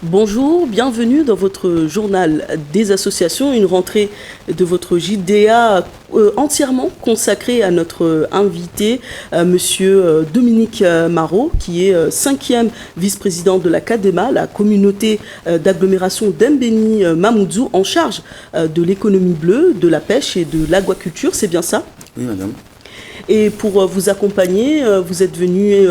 Bonjour, bienvenue dans votre journal des associations, une rentrée de votre JDA entièrement consacrée à notre invité, monsieur Dominique Marot, qui est 5e vice-président de la CADEMA, la communauté d'agglomération d'Mbeni Mamoudzou, en charge de l'économie bleue, de la pêche et de l'aquaculture, c'est bien ça? Oui, madame. Et pour vous accompagner, vous êtes venu,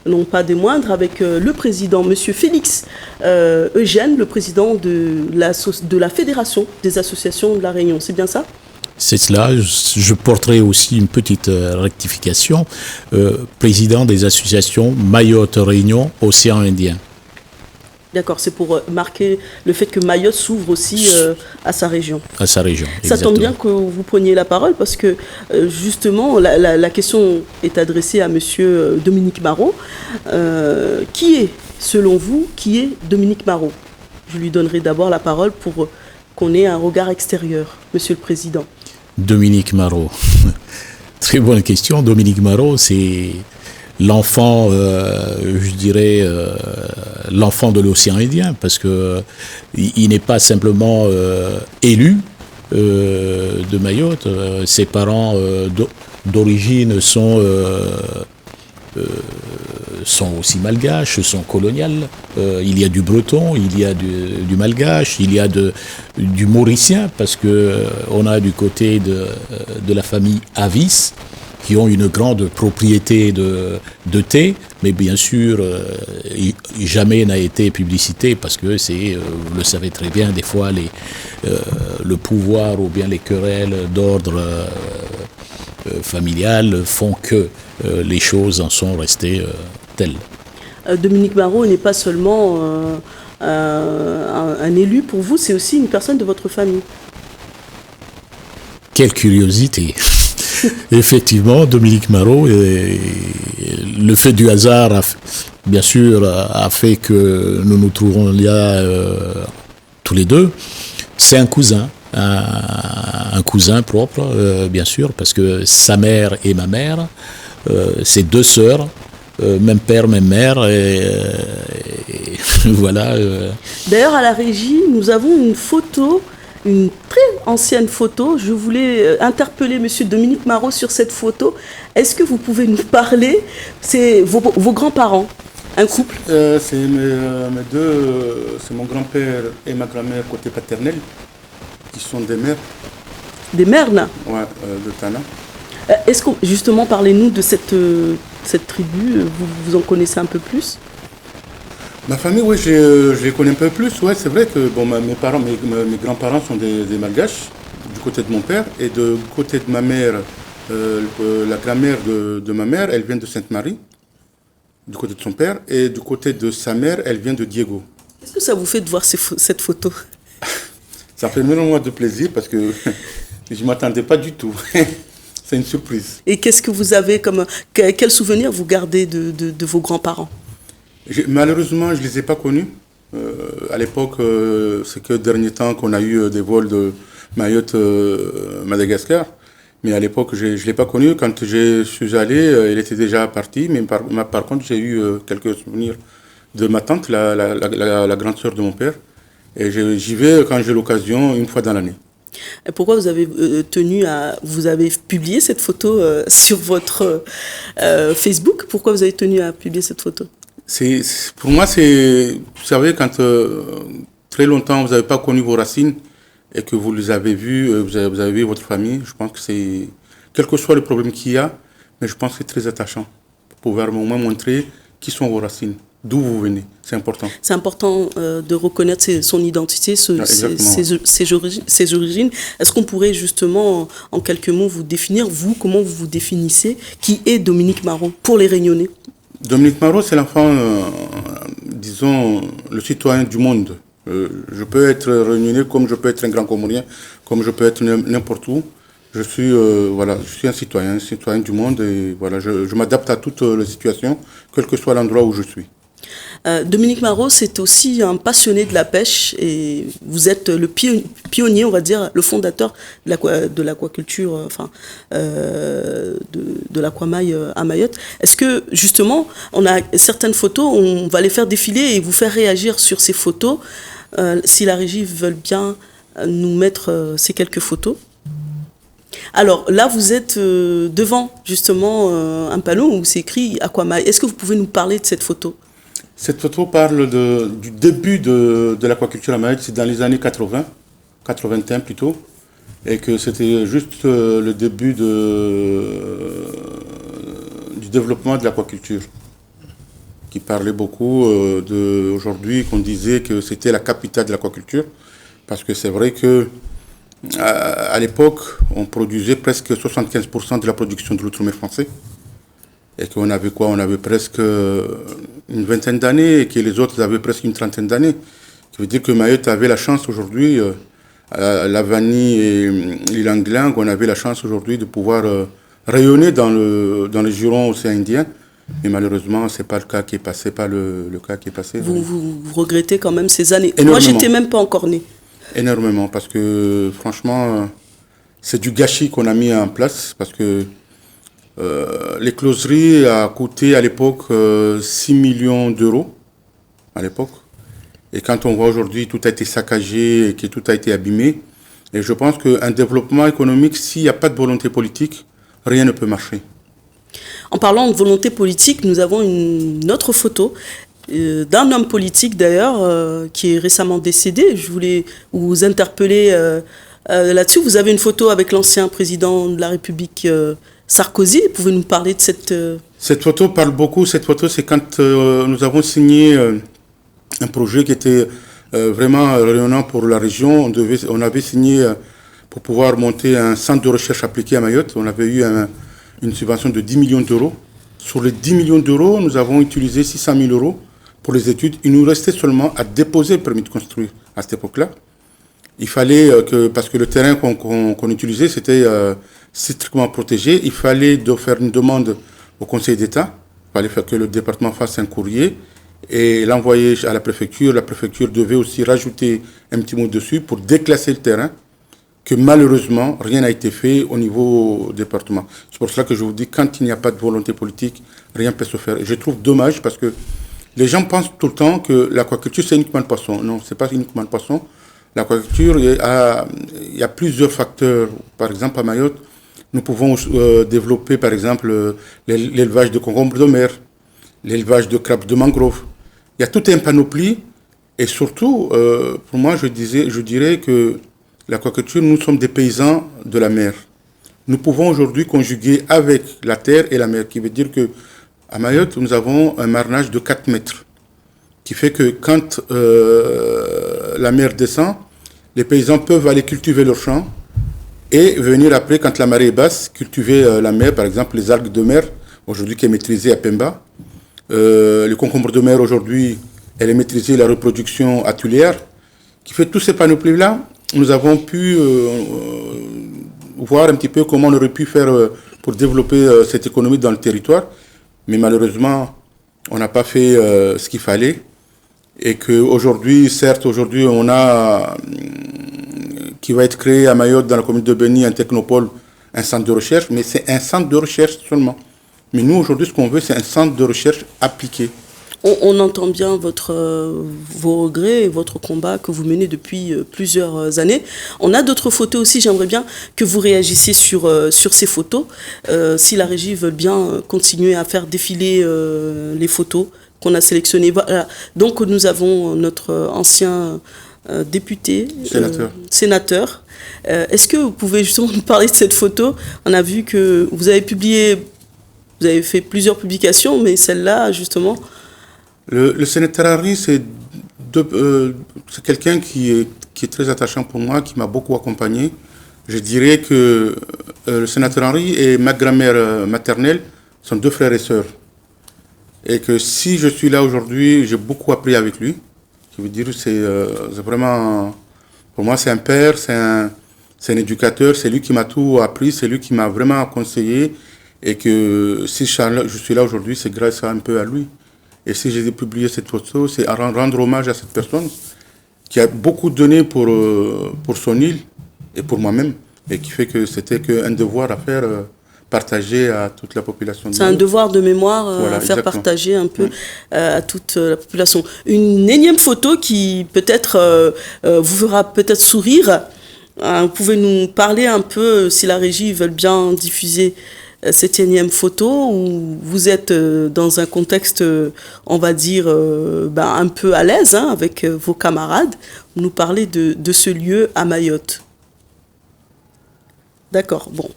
non pas des moindres, avec le président, monsieur Félix Eugène, le président de la Fédération des associations de la Réunion. C'est bien ça? C'est cela. Je porterai aussi une petite rectification. Président des associations Mayotte-Réunion Océan Indien. D'accord, c'est pour marquer le fait que Mayotte s'ouvre aussi à sa région. À sa région, Ça exactement. tombe bien que vous preniez la parole parce que justement la question est adressée à monsieur Dominique Marot. Qui est, selon vous, qui est Dominique Marot? Je lui donnerai d'abord la parole pour qu'on ait un regard extérieur, monsieur le Président. Dominique Marot. Très bonne question. Dominique Marot, c'est l'enfant, je dirais, l'enfant de l'océan Indien, parce que il n'est pas simplement élu de Mayotte. Ses parents d'origine sont aussi malgaches, sont coloniales. Il y a du breton, il y a du malgache, il y a du mauricien, parce que on a du côté de la famille Avis, qui ont une grande propriété de thé, mais bien sûr, jamais n'a été publicité, parce que c'est, vous le savez très bien, des fois, le pouvoir ou bien les querelles d'ordre familial font que les choses en sont restées telles. Dominique Marot n'est pas seulement un élu pour vous, c'est aussi une personne de votre famille. Quelle curiosité! Effectivement, Dominique Marot, le fait du hasard, bien sûr, a fait que nous nous trouvons là tous les deux. C'est un cousin, un cousin propre, bien sûr, parce que sa mère et ma mère, c'est deux sœurs, même père, même mère, et voilà. D'ailleurs, à la régie, nous avons une photo, une très ancienne photo. Je voulais interpeller monsieur Dominique Marot sur cette photo. Est-ce que vous pouvez nous parler? C'est vos grands-parents, un couple? C'est mes deux, c'est mon grand-père et ma grand-mère côté paternel, qui sont des mères. Des Mernes? Ouais, de Tana. Est-ce que, justement, parlez-nous de cette tribu, vous en connaissez un peu plus? Ma famille, oui, je les connais un peu plus. Ouais, c'est vrai que bon, mes parents, mes grands-parents sont des malgaches, du côté de mon père, et du côté de ma mère, la grand-mère de ma mère, elle vient de Sainte-Marie, du côté de son père, et du côté de sa mère, elle vient de Diego. Qu'est-ce que ça vous fait de voir cette photo? Ça fait énormément de plaisir parce que je ne m'attendais pas du tout. C'est une surprise. Et qu'est-ce que vous avez comme... Quel souvenir vous gardez de vos grands-parents? Malheureusement, je ne les ai pas connus. À l'époque, c'est que dernier temps qu'on a eu des vols de Mayotte-Madagascar. Mais à l'époque, je ne l'ai pas connu. Quand je suis allé, il était déjà parti. Mais par contre, j'ai eu quelques souvenirs de ma tante, la grande sœur de mon père. Et j'y vais quand j'ai l'occasion, une fois dans l'année. Et pourquoi vous avez vous avez publié cette photo sur votre Facebook? Pourquoi vous avez tenu à publier cette photo? Pour moi, vous savez, quand très longtemps vous n'avez pas connu vos racines et que vous les avez vues, vous avez vu votre famille, je pense que c'est, quel que soit le problème qu'il y a, mais je pense que c'est très attachant pour pouvoir au moins montrer qui sont vos racines, d'où vous venez, c'est important. C'est important de reconnaître son identité, ses origines. Est-ce qu'on pourrait justement, en quelques mots, vous définir, vous, comment vous vous définissez, qui est Dominique Marot pour les Réunionnais? Dominique Marot, c'est l'enfant, disons, le citoyen du monde. Je peux être réunionnais comme je peux être un grand Comorien, comme je peux être n'importe où. Je suis un citoyen du monde et voilà, je m'adapte à toutes les situations, quel que soit l'endroit où je suis. Dominique Marot, c'est aussi un passionné de la pêche et vous êtes le pionnier, on va dire, le fondateur de l'aquaculture, de l'aquamaille à Mayotte. Est-ce que, justement, on a certaines photos, on va les faire défiler et vous faire réagir sur ces photos, si la régie veut bien nous mettre ces quelques photos. Alors là, vous êtes devant, justement, un panneau où c'est écrit Aquamaille. Est-ce que vous pouvez nous parler de cette photo ? Cette photo parle du début de l'aquaculture à Mayotte, c'est dans les années 80, 81 plutôt, et que c'était juste le début du développement de l'aquaculture, qui parlait beaucoup aujourd'hui, qu'on disait que c'était la capitale de l'aquaculture, parce que c'est vrai que à l'époque, on produisait presque 75% de la production de l'outre-mer français. Et qu'on avait quoi? On avait presque une vingtaine d'années et que les autres avaient presque une trentaine d'années. Ça veut dire que Mayotte avait la chance aujourd'hui, la Vanille et l'île Angling, on avait la chance aujourd'hui de pouvoir rayonner dans les jurons océan Indien. Mais malheureusement, ce n'est pas le cas qui est passé, pas le cas qui est passé. Vous regrettez quand même ces années. Énormément. Moi, j'étais même pas encore né. Énormément, parce que franchement, c'est du gâchis qu'on a mis en place, parce que l'écloserie a coûté à l'époque 6 millions d'euros, à l'époque. Et quand on voit aujourd'hui, tout a été saccagé et que tout a été abîmé. Et je pense qu'un développement économique, s'il n'y a pas de volonté politique, rien ne peut marcher. En parlant de volonté politique, nous avons une autre photo d'un homme politique d'ailleurs, qui est récemment décédé. Je voulais vous interpeller là-dessus. Vous avez une photo avec l'ancien président de la République, Sarkozy. Pouvez-vous nous parler de cette... Cette photo parle beaucoup. Cette photo, c'est quand nous avons signé un projet qui était vraiment rayonnant pour la région. On avait signé pour pouvoir monter un centre de recherche appliqué à Mayotte. On avait eu une subvention de 10 millions d'euros. Sur les 10 millions d'euros, nous avons utilisé 600 000 euros pour les études. Il nous restait seulement à déposer le permis de construire à cette époque-là. Il fallait parce que le terrain qu'on utilisait, c'était strictement protégé, il fallait faire une demande au Conseil d'État. Il fallait faire que le département fasse un courrier et l'envoyer à la préfecture. La préfecture devait aussi rajouter un petit mot dessus pour déclasser le terrain, que malheureusement, rien n'a été fait au niveau département. C'est pour cela que je vous dis, quand il n'y a pas de volonté politique, rien ne peut se faire. Et je trouve dommage parce que les gens pensent tout le temps que l'aquaculture, c'est uniquement le poisson. Non, ce n'est pas uniquement le poisson. L'aquaculture, il y a plusieurs facteurs. Par exemple, à Mayotte, nous pouvons développer, par exemple, l'élevage de concombres de mer, l'élevage de crabes de mangrove. Il y a toute une panoplie. Et surtout, pour moi, je dirais que l'aquaculture, nous sommes des paysans de la mer. Nous pouvons aujourd'hui conjuguer avec la terre et la mer, qui veut dire que à Mayotte, nous avons un marnage de 4 mètres, qui fait que quand la mer descend, les paysans peuvent aller cultiver leurs champs et venir après, quand la marée est basse, cultiver la mer, par exemple les algues de mer, aujourd'hui qui est maîtrisée à Pemba. Le concombre de mer, aujourd'hui, elle est maîtrisée, la reproduction à Tulière, qui fait tous ces panoplies-là. Nous avons pu voir un petit peu comment on aurait pu faire pour développer cette économie dans le territoire. Mais malheureusement, on n'a pas fait ce qu'il fallait. Et qu'aujourd'hui, certes, aujourd'hui, on a qui va être créé à Mayotte, dans la commune de Beni, un technopole, un centre de recherche, mais c'est un centre de recherche seulement. Mais nous, aujourd'hui, ce qu'on veut, c'est un centre de recherche appliqué. On entend bien vos regrets et votre combat que vous menez depuis plusieurs années. On a d'autres photos aussi, j'aimerais bien que vous réagissiez sur ces photos. Si la régie veut bien continuer à faire défiler les photos qu'on a sélectionnées. Voilà. Donc nous avons notre ancien député, sénateur. Est-ce que vous pouvez justement nous parler de cette photo? On a vu que vous avez fait plusieurs publications, mais celle-là, justement... Le sénateur Henry, c'est quelqu'un qui est très attachant pour moi, qui m'a beaucoup accompagné. Je dirais que le sénateur Henry et ma grand-mère maternelle sont 2 frères et sœurs. Et que si je suis là aujourd'hui, j'ai beaucoup appris avec lui. Je veux dire, c'est vraiment... Pour moi, c'est un père, c'est un éducateur, c'est lui qui m'a tout appris, c'est lui qui m'a vraiment conseillé. Et que si je suis là aujourd'hui, c'est grâce un peu à lui. Et si j'ai publié cette photo, c'est à rendre hommage à cette personne qui a beaucoup donné pour son île et pour moi-même, et qui fait que c'était qu'un devoir à faire, partager à toute la population. C'est un devoir de mémoire à faire exactement. partager un peu à toute la population. Une énième photo qui peut-être vous fera peut-être sourire. Vous pouvez nous parler un peu, si la régie veut bien diffuser cette énième photo, où vous êtes dans un contexte, on va dire, un peu à l'aise avec vos camarades. Vous nous parlez de ce lieu à Mayotte. D'accord, bon.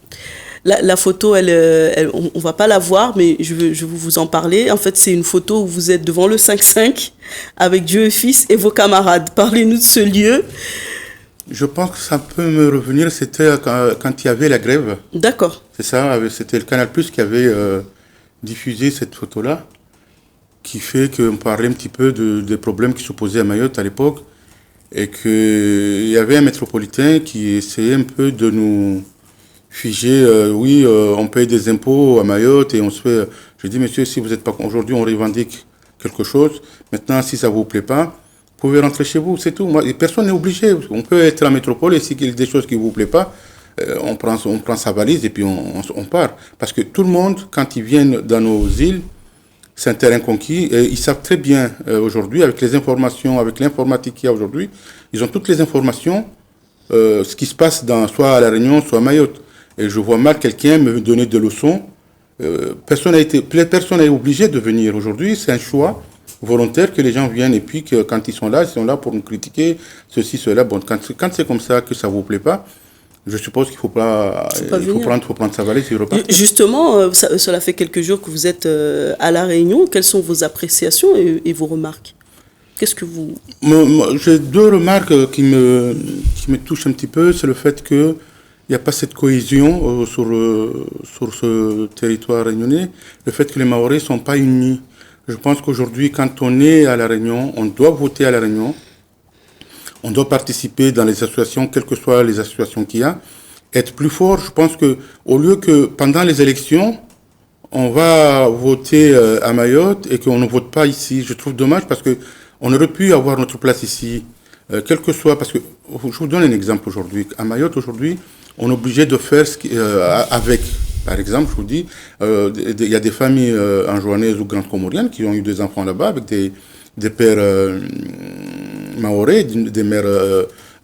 La photo, on ne va pas la voir, mais je vais vous en parler. En fait, c'est une photo où vous êtes devant le 5-5 avec Dieu et Fils et vos camarades. Parlez-nous de ce lieu. Je pense que ça peut me revenir, c'était quand il y avait la grève. D'accord. C'est ça, c'était le Canal+ qui avait diffusé cette photo-là, qui fait qu'on parlait un petit peu des problèmes qui se posaient à Mayotte à l'époque, et qu'il y avait un métropolitain qui essayait un peu de nous figer, on paye des impôts à Mayotte et on se fait... Je dis, monsieur, si vous n'êtes pas... Aujourd'hui, on revendique quelque chose. Maintenant, si ça ne vous plaît pas, vous pouvez rentrer chez vous, c'est tout. Personne n'est obligé. On peut être en métropole et s'il y a des choses qui ne vous plaisent pas, on prend sa valise et puis on part. Parce que tout le monde, quand ils viennent dans nos îles, c'est un terrain conquis et ils savent très bien aujourd'hui, avec les informations, avec l'informatique qu'il y a aujourd'hui, ils ont toutes les informations, ce qui se passe soit à La Réunion, soit à Mayotte. Et je vois mal quelqu'un me donner des leçons. Personne n'est obligé de venir aujourd'hui. C'est un choix volontaire que les gens viennent et puis que quand ils sont là pour nous critiquer, ceci, cela. Bon, quand c'est comme ça que ça ne vous plaît pas, je suppose qu'il faut prendre sa valise et repartir. Justement, cela fait quelques jours que vous êtes à La Réunion. Quelles sont vos appréciations et vos remarques? Qu'est-ce que vous... J'ai deux remarques qui me touchent un petit peu. C'est le fait que il n'y a pas cette cohésion sur ce territoire réunionnais. Le fait que les Mahorais ne sont pas unis. Je pense qu'aujourd'hui, quand on est à La Réunion, on doit voter à La Réunion. On doit participer dans les associations, quelles que soient les associations qu'il y a. Être plus fort, je pense qu'au lieu que pendant les élections, on va voter à Mayotte et qu'on ne vote pas ici. Je trouve dommage parce qu'on aurait pu avoir notre place ici. Quel que soit, parce que je vous donne un exemple aujourd'hui. À Mayotte, aujourd'hui, on est obligé de faire avec, par exemple, je vous dis, il y a des familles anjouanaises ou grandes comoriennes qui ont eu des enfants là-bas avec des pères mahorais, des mères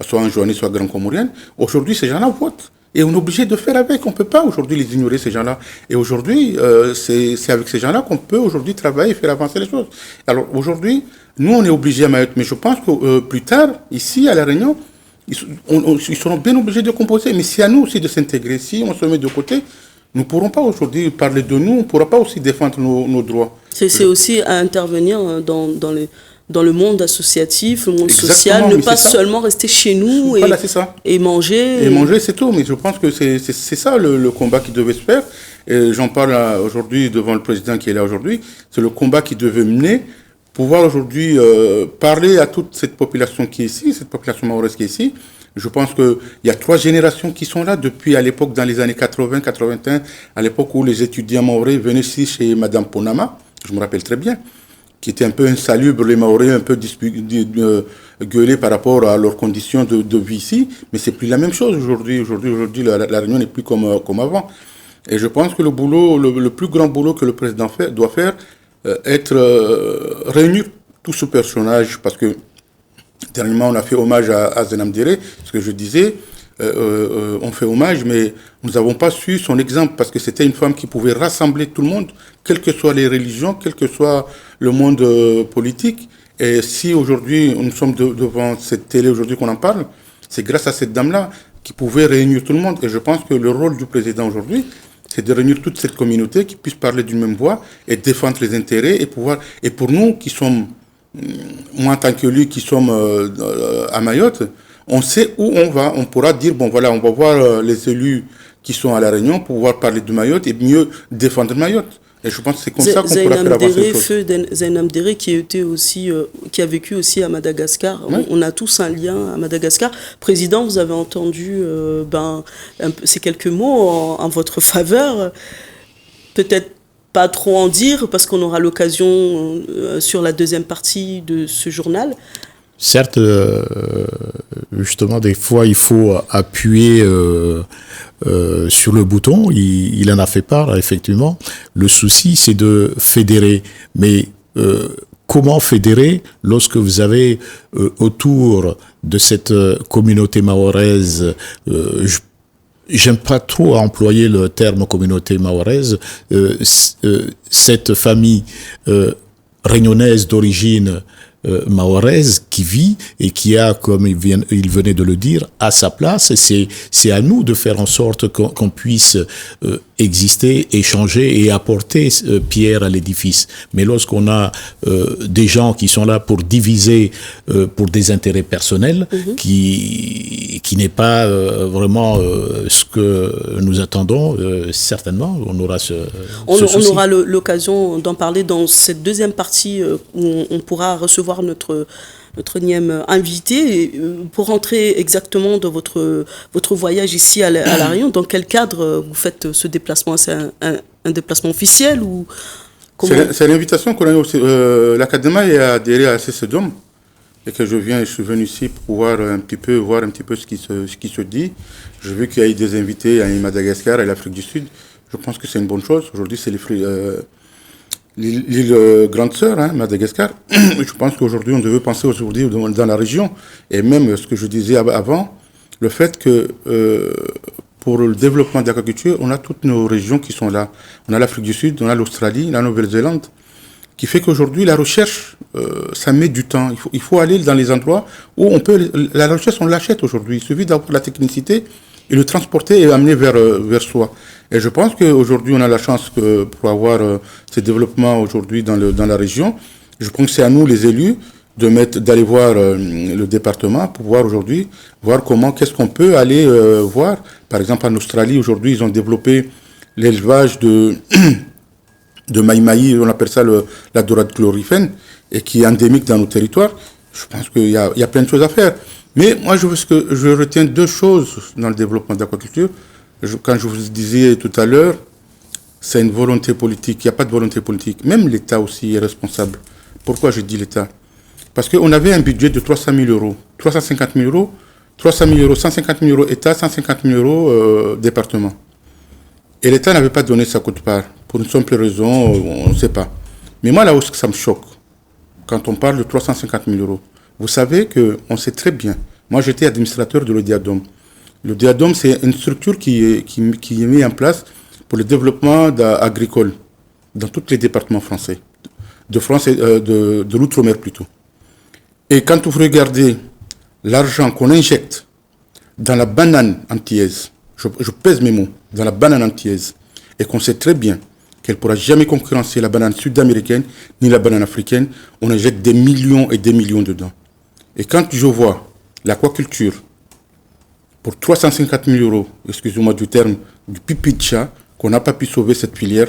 soit anjouanaises, soit grandes comoriennes. Aujourd'hui, ces gens-là votent. Et on est obligé de faire avec. On ne peut pas aujourd'hui les ignorer, ces gens-là. Et aujourd'hui, c'est avec ces gens-là qu'on peut aujourd'hui travailler et faire avancer les choses. Alors aujourd'hui, nous, on est obligés à Mayotte. Mais je pense que plus tard, ici, à La Réunion, ils seront bien obligés de composer. Mais c'est à nous aussi de s'intégrer. Si on se met de côté, nous ne pourrons pas aujourd'hui parler de nous. On ne pourra pas aussi défendre nos droits. C'est aussi à intervenir dans le monde associatif, le monde social, ne pas seulement rester chez nous et manger. Et manger, c'est tout. Mais je pense que c'est ça le combat qui devait se faire. Et j'en parle aujourd'hui devant le président qui est là aujourd'hui. C'est le combat qui devait mener. Pouvoir aujourd'hui parler à toute cette population qui est ici, cette population mahoraise qui est ici. Je pense qu'il y a 3 générations qui sont là depuis à l'époque, dans les années 80-81, à l'époque où les étudiants mahorais venaient ici chez Madame Ponama, je me rappelle très bien, qui était un peu insalubre, les Mahorais un peu gueulés par rapport à leurs conditions de vie ici, mais c'est plus la même chose aujourd'hui. Aujourd'hui, la Réunion n'est plus comme avant. Et je pense que le plus grand boulot que le président doit faire, réunir tout ce personnage, parce que dernièrement on a fait hommage à Zenam Dere, ce que je disais, on fait hommage, mais nous n'avons pas su son exemple, parce que c'était une femme qui pouvait rassembler tout le monde, quelles que soient les religions, quel que soit le monde politique. Et si aujourd'hui nous sommes devant cette télé aujourd'hui qu'on en parle, c'est grâce à cette dame-là qui pouvait réunir tout le monde. Et je pense que le rôle du président aujourd'hui, c'est de réunir toute cette communauté qui puisse parler d'une même voix et défendre les intérêts et pour nous qui sommes, moi en tant que lui qui sommes à Mayotte, on sait où on va. On pourra dire, bon voilà, on va voir les élus qui sont à La Réunion pour pouvoir parler de Mayotte et mieux défendre Mayotte. Et je pense que c'est comme ça qu'on pourra faire avancer les choses. Feu Zenam Dere qui a vécu aussi à Madagascar. Oui. On a tous un lien à Madagascar. Président, vous avez entendu ces quelques mots en votre faveur. Peut-être pas trop en dire parce qu'on aura l'occasion sur la deuxième partie de ce journal. Certes, justement, des fois, il faut appuyer sur le bouton. Il en a fait part, effectivement. Le souci, c'est de fédérer. Mais comment fédérer lorsque vous avez autour de cette communauté mahoraise, j'aime pas trop employer le terme communauté mahoraise, cette famille réunionnaise d'origine mahoraise qui vit et qui a, comme il venait de le dire, à sa place. C'est à nous de faire en sorte qu'on puisse exister, échanger et apporter pierre à l'édifice. Mais lorsqu'on a des gens qui sont là pour diviser pour des intérêts personnels, qui n'est pas vraiment ce que nous attendons, certainement, on aura ce souci. On aura l'occasion d'en parler dans cette deuxième partie où on pourra recevoir notre énième invité. Et pour rentrer exactement dans votre voyage ici à La Réunion, dans quel cadre vous faites ce déplacement? C'est un déplacement officiel ou comment? C'est l'invitation qu'on a eu aussi. L'Académie a adhéré à CCDOM et que je suis venu ici pour voir un petit peu ce qui se dit. J'ai vu qu'il y a eu des invités à Madagascar et l'Afrique du Sud. Je pense que c'est une bonne chose. Aujourd'hui, c'est l'île Grande Sœur, Madagascar. Je pense qu'aujourd'hui, on devait penser aujourd'hui dans la région. Et même ce que je disais avant, le fait que pour le développement de l'aquaculture, on a toutes nos régions qui sont là. On a l'Afrique du Sud, on a l'Australie, la Nouvelle-Zélande, qui fait qu'aujourd'hui, la recherche, ça met du temps. Il faut aller dans les endroits où la recherche, on l'achète aujourd'hui. Il suffit d'avoir la technicité et le transporter et l'amener vers soi. Et je pense qu'aujourd'hui, on a la chance pour avoir ces développements aujourd'hui dans la région. Je pense que c'est à nous, les élus, d'aller voir le département pour voir qu'est-ce qu'on peut aller voir. Par exemple, en Australie, aujourd'hui, ils ont développé l'élevage de maï-maï, on appelle ça la dorade chlorophène, et qui est endémique dans nos territoires. Je pense qu'il y a plein de choses à faire. Mais moi, je retiens deux choses dans le développement de l'aquaculture. Quand je vous disais tout à l'heure, c'est une volonté politique. Il n'y a pas de volonté politique. Même l'État aussi est responsable. Pourquoi je dis l'État? Parce qu'on avait un budget de 300 000 euros, 350 000 euros, 300 000 euros, 150 000 euros État, 150 000 euros département. Et l'État n'avait pas donné sa quote-part. Pour une simple raison, on ne sait pas. Mais moi, là où ça me choque, quand on parle de 350 000 euros, vous savez qu'on sait très bien. Moi, j'étais administrateur de l'ODIADOM. L'ODIADOM, c'est une structure qui est mise en place pour le développement agricole dans tous les départements français, de France et de l'outre-mer plutôt. Et quand vous regardez l'argent qu'on injecte dans la banane antillaise, je pèse mes mots, dans la banane antillaise, et qu'on sait très bien qu'elle ne pourra jamais concurrencer la banane sud-américaine ni la banane africaine, on injecte des millions et des millions dedans. Et quand je vois l'aquaculture, pour 350 000 euros, excusez-moi du terme, du pipi de chat, qu'on n'a pas pu sauver cette filière,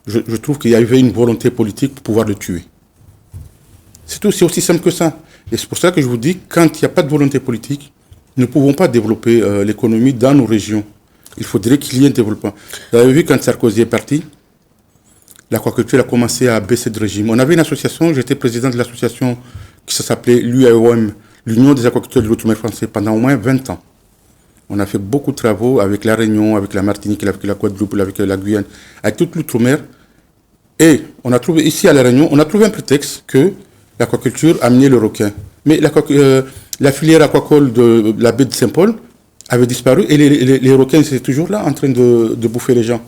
je trouve qu'il y avait une volonté politique pour pouvoir le tuer. C'est tout, c'est aussi simple que ça. Et c'est pour ça que je vous dis, quand il n'y a pas de volonté politique, nous ne pouvons pas développer l'économie dans nos régions. Il faudrait qu'il y ait un développement. Vous avez vu, quand Sarkozy est parti, l'aquaculture a commencé à baisser de régime. On avait une association, j'étais président de l'association qui s'appelait l'UAOM, l'Union des aquaculteurs de l'outre-mer français, pendant au moins 20 ans. On a fait beaucoup de travaux avec la Réunion, avec la Martinique, avec la Guadeloupe, avec la Guyane, avec toute l'outre-mer. Et on a trouvé, ici à la Réunion, on a trouvé un prétexte que l'aquaculture amenait le requin. Mais la filière aquacole de la baie de Saint-Paul avait disparu et les requins étaient toujours là en train de bouffer les gens.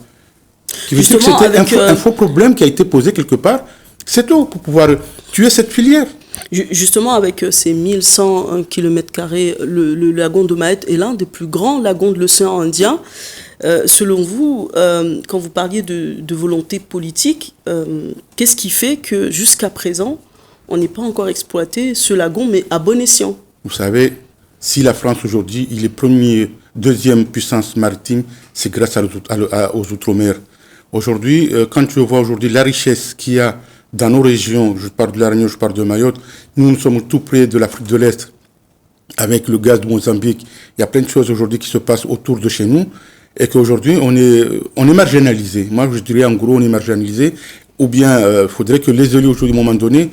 Qui veut dire que c'était un faux problème qui a été posé quelque part. C'est tout pour pouvoir tuer cette filière. Justement, avec ces 1100 km², le lagon de Mahé est l'un des plus grands lagons de l'océan Indien. Selon vous, quand vous parliez de volonté politique, qu'est-ce qui fait que jusqu'à présent, on n'est pas encore exploité ce lagon, mais à bon escient? Vous savez, si la France aujourd'hui, il est deuxième puissance maritime, c'est grâce aux outre-mer. Aujourd'hui, quand je vois aujourd'hui la richesse qu'il y a dans nos régions, je parle de la Réunion, je parle de Mayotte, nous sommes tout près de l'Afrique de l'Est, avec le gaz de Mozambique. Il y a plein de choses aujourd'hui qui se passent autour de chez nous. et qu'aujourd'hui on est marginalisé. Moi je dirais en gros on est marginalisé, ou bien il faudrait que les élus aujourd'hui à un moment donné,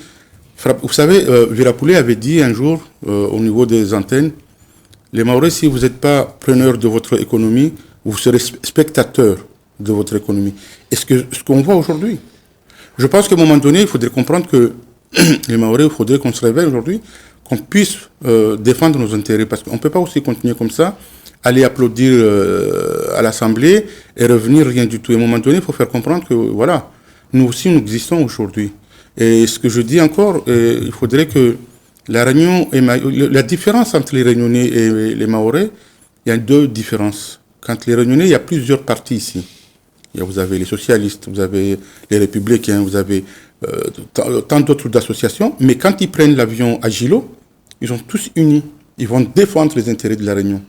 vous savez, Virapoulet avait dit un jour au niveau des antennes, les Mahorais, si vous n'êtes pas preneurs de votre économie, vous serez spectateurs de votre économie. Et ce qu'on voit aujourd'hui, je pense qu'à un moment donné, il faudrait comprendre que les Mahorais, il faudrait qu'on se réveille aujourd'hui, qu'on puisse défendre nos intérêts, parce qu'on ne peut pas aussi continuer comme ça, aller applaudir à l'Assemblée et revenir rien du tout. Et à un moment donné, il faut faire comprendre que, voilà, nous aussi, nous existons aujourd'hui. Et ce que je dis encore, il faudrait que la Réunion et la différence entre les Réunionnais et les Mahorais, il y a deux différences. Quand les Réunionnais, il y a plusieurs partis ici. Vous avez les socialistes, vous avez les républicains, vous avez tant d'autres associations. Mais quand ils prennent l'avion à Gilo, ils sont tous unis. Ils vont défendre les intérêts de la Réunion.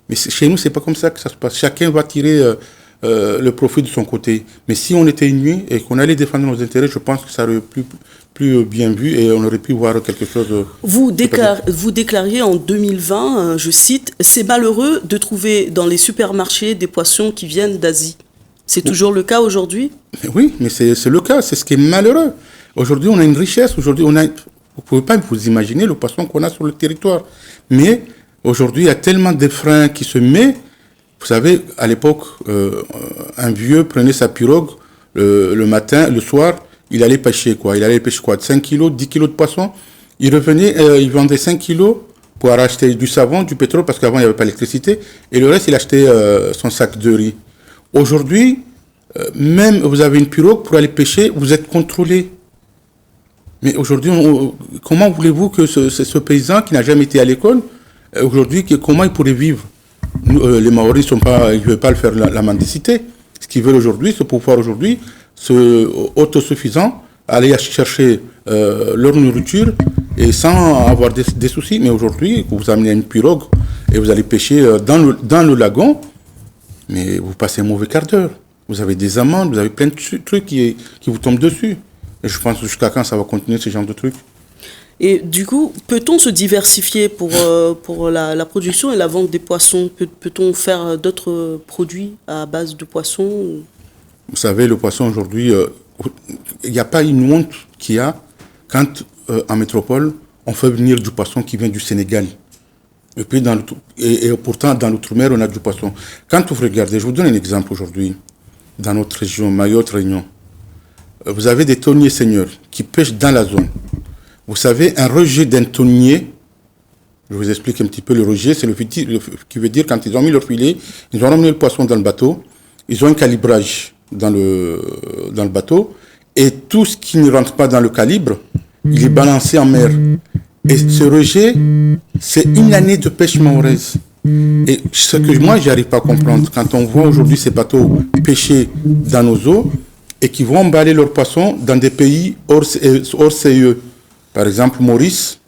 Mais chez nous, c'est pas comme ça que ça se passe. Chacun va tirer le profit de son côté. Mais si on était unis et qu'on allait défendre nos intérêts, je pense que ça aurait plus bien vu et on aurait pu voir quelque chose. Vous déclariez en 2020, je cite, « C'est malheureux de trouver dans les supermarchés des poissons qui viennent d'Asie ». C'est toujours le cas aujourd'hui? Oui, mais c'est le cas, c'est ce qui est malheureux. Aujourd'hui, on a une richesse, aujourd'hui, vous ne pouvez pas vous imaginer le poisson qu'on a sur le territoire. Mais aujourd'hui, il y a tellement de freins qui se mettent. Vous savez, à l'époque, un vieux prenait sa pirogue le matin, le soir, il allait pêcher quoi? Il allait pêcher quoi? 5 kilos, 10 kilos de poisson. Il revenait, il vendait 5 kilos pour acheter du savon, du pétrole, parce qu'avant, il n'y avait pas d'électricité. Et le reste, il achetait son sac de riz. Aujourd'hui, même vous avez une pirogue pour aller pêcher, vous êtes contrôlé. Mais aujourd'hui, comment voulez-vous que ce paysan qui n'a jamais été à l'école, aujourd'hui, comment il pourrait vivre? Les Maoris ils ne veulent pas le faire la mendicité. Ce qu'ils veulent aujourd'hui, c'est pouvoir aujourd'hui se autosuffisant, aller chercher leur nourriture et sans avoir des soucis. Mais aujourd'hui, vous amenez une pirogue et vous allez pêcher dans le lagon, mais vous passez un mauvais quart d'heure. Vous avez des amendes, vous avez plein de trucs qui vous tombent dessus. Et je pense jusqu'à quand ça va continuer ce genre de trucs. Et du coup, peut-on se diversifier pour la production et la vente des poissons? Peut-on faire d'autres produits à base de poissons? Vous savez, le poisson aujourd'hui, il n'y a pas une honte qu'il y a quand en métropole, on fait venir du poisson qui vient du Sénégal. Et puis et pourtant, dans l'outre-mer, on a du poisson. Quand vous regardez, je vous donne un exemple aujourd'hui, dans notre région, Mayotte, Réunion, vous avez des thoniers seigneurs qui pêchent dans la zone. Vous savez, un rejet d'un thonier, je vous explique un petit peu le rejet, c'est qui veut dire quand ils ont mis leur filet, ils ont ramené le poisson dans le bateau, ils ont un calibrage dans le bateau, et tout ce qui ne rentre pas dans le calibre, il est balancé en mer. Et ce rejet, c'est une année de pêche mahoraise. Et ce que moi, j'arrive pas à comprendre, quand on voit aujourd'hui ces bateaux pêcher dans nos eaux, et qui vont emballer leurs poissons dans des pays hors CE, par exemple Maurice,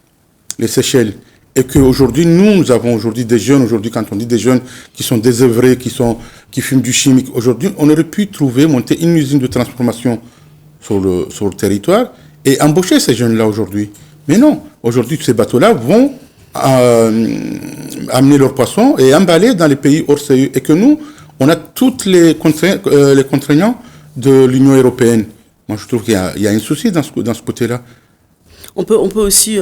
les Seychelles, et qu'aujourd'hui, nous avons aujourd'hui des jeunes, aujourd'hui quand on dit des jeunes qui sont désœuvrés, qui fument du chimique, aujourd'hui, on aurait pu monter une usine de transformation sur le territoire et embaucher ces jeunes-là aujourd'hui. Mais non, aujourd'hui, ces bateaux-là vont amener leurs poissons et emballer dans les pays hors CE, et que nous, on a toutes les contraignants de l'Union européenne. Moi, je trouve qu'il y a un souci dans ce côté-là. On peut aussi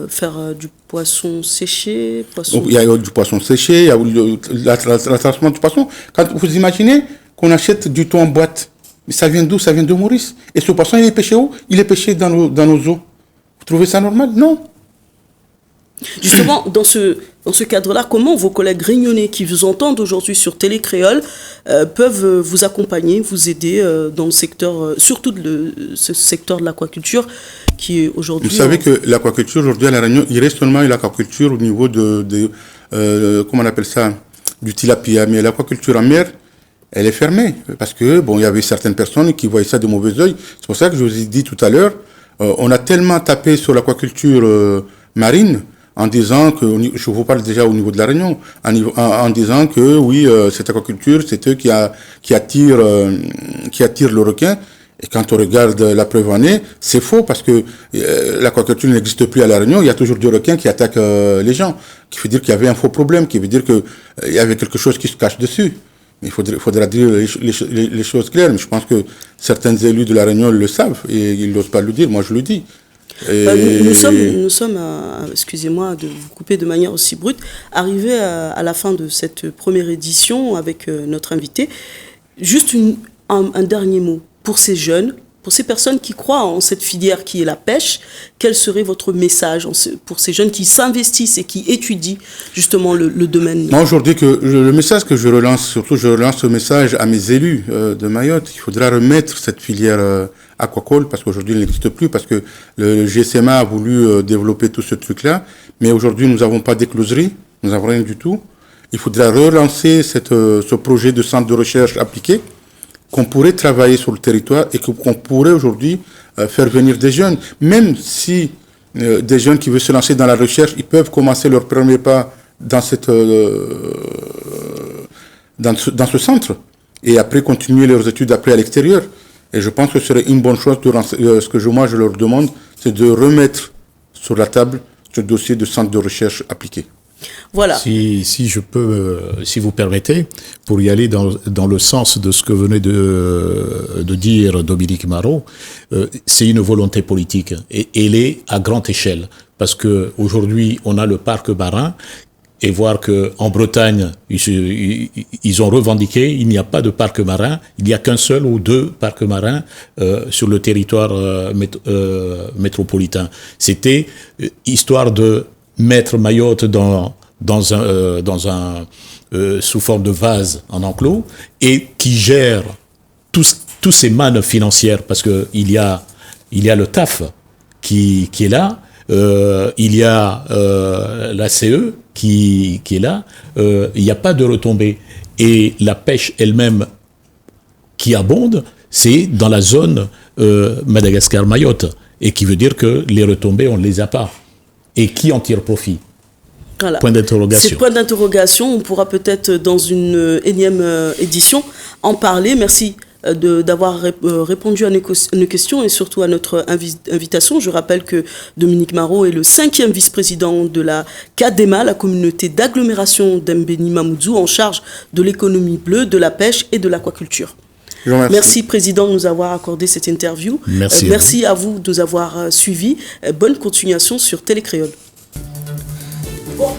faire du poisson séché. Il y a du poisson séché, il y a la transformation du poisson. Quand vous imaginez qu'on achète du thon en boîte, mais ça vient d'où? Ça vient de Maurice. Et ce poisson, il est pêché où? Il est pêché dans nos eaux. Vous trouvez ça normal? Non. Justement, dans ce cadre-là, comment vos collègues réunionnais qui vous entendent aujourd'hui sur Télé Créole peuvent vous accompagner, vous aider dans le secteur, surtout ce secteur de l'aquaculture qui est aujourd'hui... Vous savez que l'aquaculture, aujourd'hui à La Réunion, il reste seulement l'aquaculture au niveau comment on appelle ça, du tilapia. Mais l'aquaculture en mer, elle est fermée. Parce que, bon, il y avait certaines personnes qui voyaient ça de mauvais oeil. C'est pour ça que je vous ai dit tout à l'heure, on a tellement tapé sur l'aquaculture marine, en disant que, je vous parle déjà au niveau de la Réunion, en disant que oui, cette aquaculture, c'est eux qui attirent le requin. Et quand on regarde la preuve en est, c'est faux parce que l'aquaculture n'existe plus à la Réunion. Il y a toujours des requins qui attaquent les gens, qui veut dire qu'il y avait un faux problème, qui veut dire qu'il y avait quelque chose qui se cache dessus. Il faudra dire les choses claires. Mais je pense que certains élus de la Réunion le savent et ils n'osent pas le dire. Moi, je le dis. Nous sommes excusez-moi de vous couper de manière aussi brute, arrivés à la fin de cette première édition avec notre invité. Juste un dernier mot pour ces jeunes, pour ces personnes qui croient en cette filière qui est la pêche. Quel serait votre message pour ces jeunes qui s'investissent et qui étudient justement le domaine? Moi, aujourd'hui, le message que je relance, surtout je relance le message à mes élus de Mayotte. Il faudra remettre cette filière aquacole, parce qu'aujourd'hui, elle n'existe plus, parce que le GSMA a voulu développer tout ce truc-là. Mais aujourd'hui, nous n'avons pas d'écloserie, nous n'avons rien du tout. Il faudra relancer ce projet de centre de recherche appliqué, qu'on pourrait travailler sur le territoire et qu'on pourrait aujourd'hui faire venir des jeunes. Même si des jeunes qui veulent se lancer dans la recherche, ils peuvent commencer leur premier pas dans ce centre et après continuer leurs études après à l'extérieur. Et je pense que ce serait une bonne chose. Ce que moi je leur demande, c'est de remettre sur la table ce dossier de centre de recherche appliqué. Voilà. Si je peux, si vous permettez, pour y aller dans le sens de ce que venait de dire Dominique Marot, c'est une volonté politique et elle est à grande échelle parce que aujourd'hui on a le parc marin et voir que en Bretagne ils ont revendiqué il n'y a pas de parc marin, il n'y a qu'un seul ou deux parcs marins sur le territoire métropolitain. C'était histoire de mettre Mayotte sous forme de vase en enclos et qui gère tous ces mannes financières parce que il y a le TAF qui est là, il y a la CE qui est là, il n'y a pas de retombées et la pêche elle-même qui abonde, c'est dans la zone Madagascar-Mayotte et qui veut dire que les retombées on ne les a pas. Et qui en tire profit? Voilà. Point d'interrogation. C'est point d'interrogation. On pourra peut-être dans une énième édition en parler. Merci d'avoir répondu à nos questions et surtout à notre invitation. Je rappelle que Dominique Marot est le 5e vice-président de la CADEMA, la communauté d'agglomération d'Embeni Mamoudzou, en charge de l'économie bleue, de la pêche et de l'aquaculture. Merci, Président, de nous avoir accordé cette interview. Merci à vous de nous avoir suivis. Bonne continuation sur Télécréole. Bon.